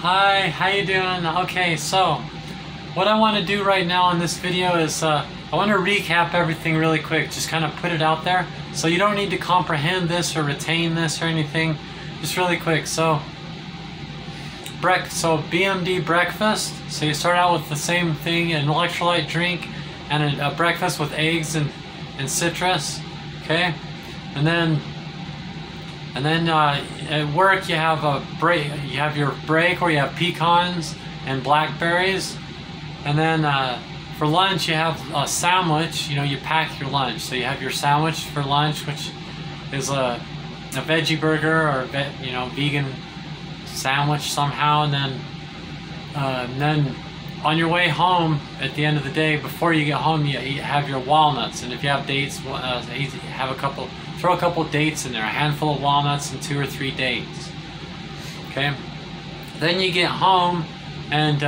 Hi, how you doing? Okay, so what I want to do right now in this video is I want to recap everything really quick, just kind of put it out there. So you don't need to comprehend this or retain this or anything, just really quick. So BMD breakfast. So you start out with the same thing, an electrolyte drink and a breakfast with eggs and citrus, okay? And then at work you have a break. You have your break where you have pecans and blackberries, and then for lunch you have a sandwich. You know, you pack your lunch, so you have your sandwich for lunch, which is a veggie burger or vegan sandwich somehow, and then on your way home at the end of the day, before you get home, you have your walnuts, and if you have dates, throw a couple dates in there, a handful of walnuts and 2 or 3 dates. Okay. Then you get home, and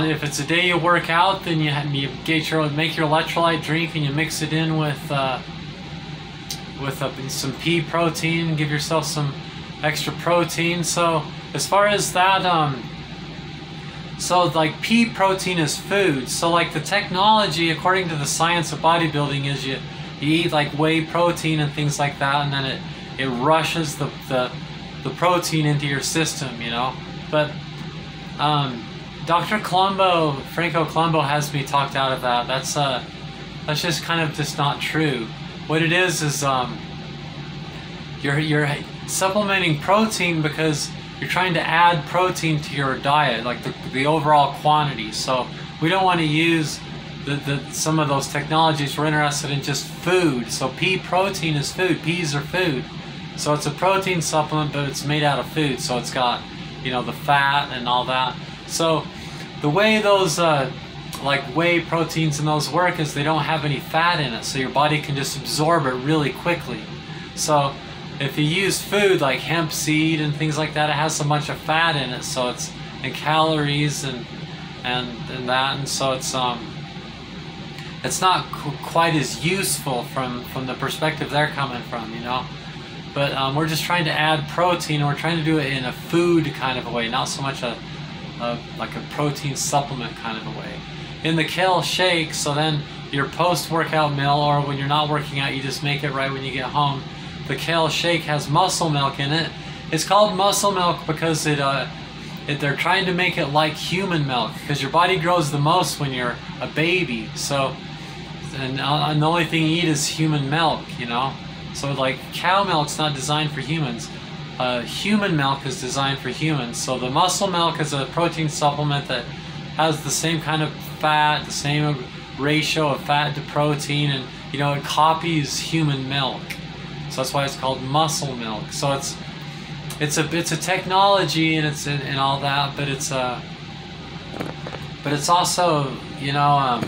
if it's a day you work out, then you make your electrolyte drink and you mix it in with some pea protein, give yourself some extra protein. So as far as that, so like pea protein is food. So like the technology, according to the science of bodybuilding, is you eat like whey protein and things like that, and then it rushes the protein into your system, you know. But Dr. Colombo, Franco Colombo, has me talked out of that. That's just kind of just not true. What it is you're supplementing protein because you're trying to add protein to your diet, like the overall quantity. So we don't want to use some of those technologies. We're interested in just food. So pea protein is food. Peas are food. So it's a protein supplement, but it's made out of food. So it's got, you know, the fat and all that. So the way those like whey proteins and those work is they don't have any fat in it, so your body can just absorb it really quickly. So if you use food like hemp seed and things like that, it has so much of fat in it, so it's and calories and that, and so it's not quite as useful from the perspective they're coming from, you know. But we're just trying to add protein, and we're trying to do it in a food kind of a way, not so much like a protein supplement kind of a way. In the kale shake, so then your post-workout meal, or when you're not working out, you just make it right when you get home. The kale shake has muscle milk in it. It's called muscle milk because they're trying to make it like human milk, because your body grows the most when you're a baby. So, and the only thing you eat is human milk, you know. So like cow milk's not designed for humans. Human milk is designed for humans. So the muscle milk is a protein supplement that has the same kind of fat, the same ratio of fat to protein, and you know, it copies human milk. So that's why it's called muscle milk. So it's a technology, and it's and all that, but it's also, you know,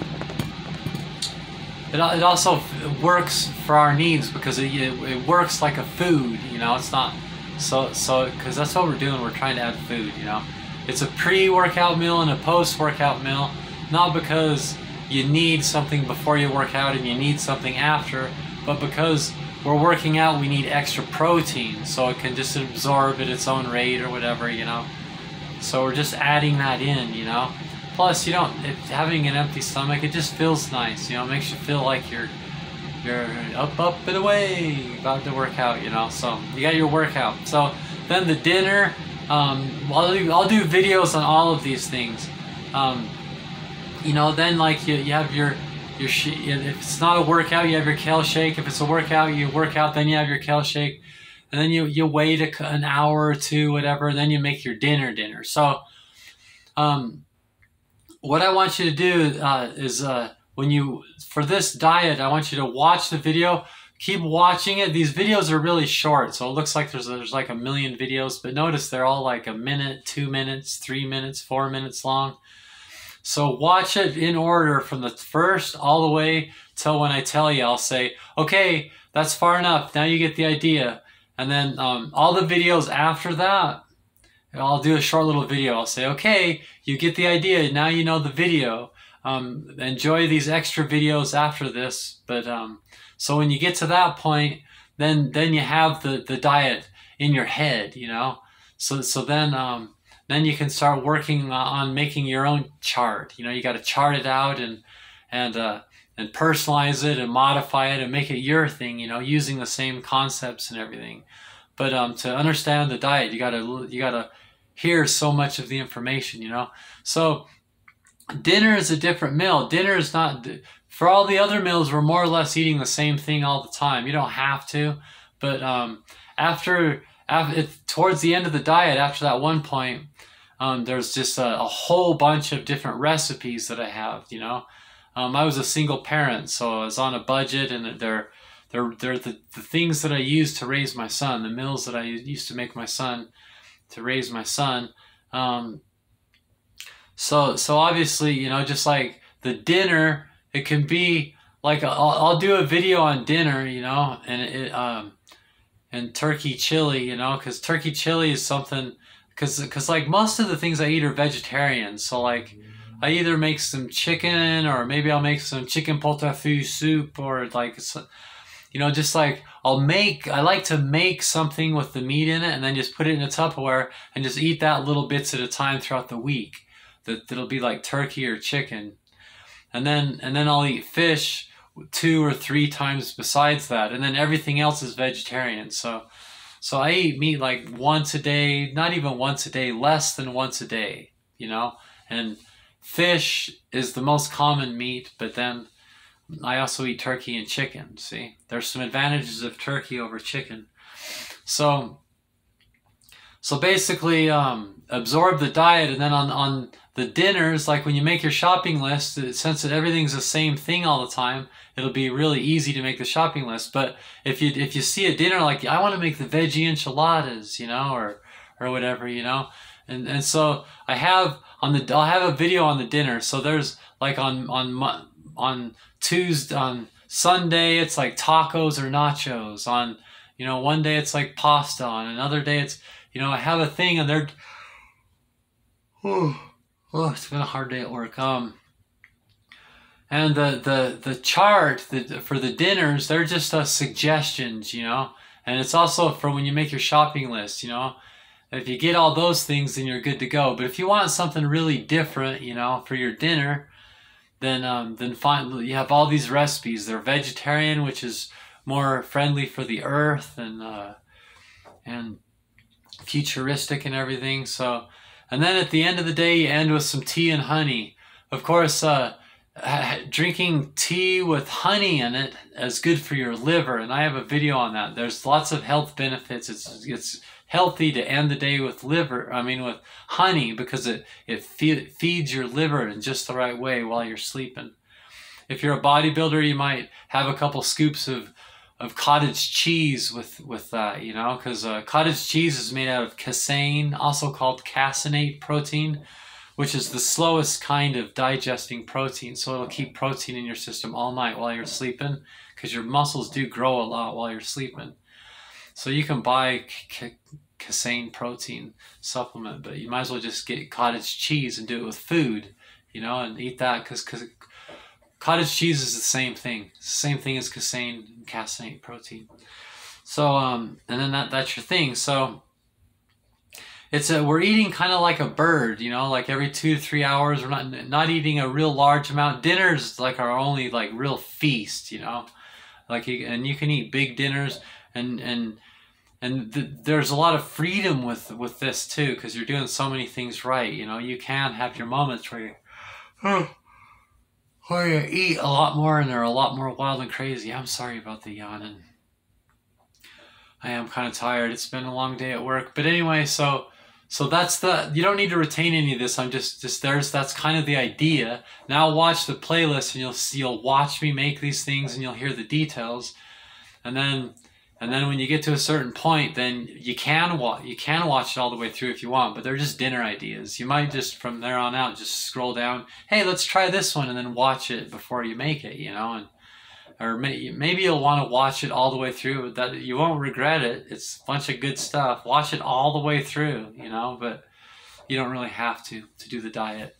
it also works for our needs because it works like a food, you know. It's not so because that's what we're doing. We're trying to add food, you know. It's a pre-workout meal and a post-workout meal, not because you need something before you work out and you need something after, but because we're working out, we need extra protein, so it can just absorb at its own rate or whatever, you know. So we're just adding that in, you know. Plus, you don't, having an empty stomach, it just feels nice, you know. It makes you feel like you're up and away, about to work out, you know. So you got your workout. So then the dinner, I'll do videos on all of these things. You know, then like you have your if it's not a workout, you have your kale shake. If it's a workout, you work out, then you have your kale shake, and then you wait an hour or two, whatever, and then you make your dinner. So what I want you to do is for this diet, I want you to watch the video. Keep watching it. These videos are really short, so it looks like there's like a million videos, but notice they're all like a minute, 2 minutes, 3 minutes, 4 minutes long. So watch it in order from the first all the way till when I tell you. I'll say, okay, that's far enough. Now you get the idea. And then all the videos after that, I'll do a short little video. I'll say, okay, you get the idea. Now you know the video. Enjoy these extra videos after this. But so when you get to that point, then you have the diet in your head, you know. So then then you can start working on making your own chart. You know, you got to chart it out and personalize it and modify it and make it your thing, you know, using the same concepts and everything. But to understand the diet, you gotta hear so much of the information, you know. So dinner is a different meal. Dinner is not, for all the other meals, we're more or less eating the same thing all the time. You don't have to, but towards the end of the diet, after that one point, there's just a whole bunch of different recipes that I have, you know. I was a single parent, so I was on a budget, and they're the things that I used to raise my son, the meals that I used to make my son to raise my son. So obviously, you know, just like the dinner, it can be like I'll do a video on dinner, you know, and turkey chili, you know, because turkey chili is something, because like most of the things I eat are vegetarian, so like I either make some chicken, or maybe I'll make some chicken pot-au-feu soup, or like, you know, just like I like to make something with the meat in it and then just put it in a Tupperware and just eat that little bits at a time throughout the week. That'll be like turkey or chicken. And then I'll eat fish 2 or 3 times besides that. And then everything else is vegetarian. So I eat meat like once a day, not even once a day, less than once a day, you know. And fish is the most common meat, but then I also eat turkey and chicken. See, there's some advantages of turkey over chicken. So basically, absorb the diet, and then on the dinners, like when you make your shopping list, since everything's the same thing all the time, it'll be really easy to make the shopping list. But if you see a dinner like, I want to make the veggie enchiladas, you know, or whatever, you know, and so I'll have a video on the dinner. So there's like on Tuesday, on Sunday, it's like tacos or nachos. On, you know, one day it's like pasta. On another day it's, you know, I have a thing, and they're, it's been a hard day at work. And the chart for the dinners, they're just suggestions, you know, and it's also for when you make your shopping list, you know. If you get all those things, then you're good to go. But if you want something really different, you know, for your dinner, then you have all these recipes. They're vegetarian, which is more friendly for the earth, and futuristic and everything. So, and then at the end of the day, you end with some tea and honey. Of course, drinking tea with honey in it is good for your liver, and I have a video on that. There's lots of health benefits. It's healthy to end the day with with honey, because it feeds your liver in just the right way while you're sleeping. If you're a bodybuilder, you might have a couple scoops of cottage cheese with that, you know, because cottage cheese is made out of casein, also called caseinate protein, which is the slowest kind of digesting protein. So it'll keep protein in your system all night while you're sleeping, because your muscles do grow a lot while you're sleeping. So you can buy casein protein supplement, but you might as well just get cottage cheese and do it with food, you know, and eat that, because cottage cheese is the same thing. It's the same thing as casein and caseinate protein. So and then that's your thing. So we're eating kind of like a bird, you know, like every 2 to 3 hours. We're not eating a real large amount. Dinners like our only like real feast, you know, like and you can eat big dinners, and there's a lot of freedom with this too, because you're doing so many things right. You know, you can have your moments where you eat a lot more, and they're a lot more wild and crazy. I'm sorry about the yawning. I am kind of tired. It's been a long day at work. But anyway, so that's you don't need to retain any of this. I'm that's kind of the idea. Now watch the playlist, and you'll watch me make these things, and you'll hear the details. And then when you get to a certain point, then you can watch it all the way through if you want, but they're just dinner ideas. You might just, from there on out, just scroll down, hey, let's try this one, and then watch it before you make it, you know, or maybe you'll want to watch it all the way through. That you won't regret it. It's a bunch of good stuff. Watch it all the way through, you know, but you don't really have to do the diet.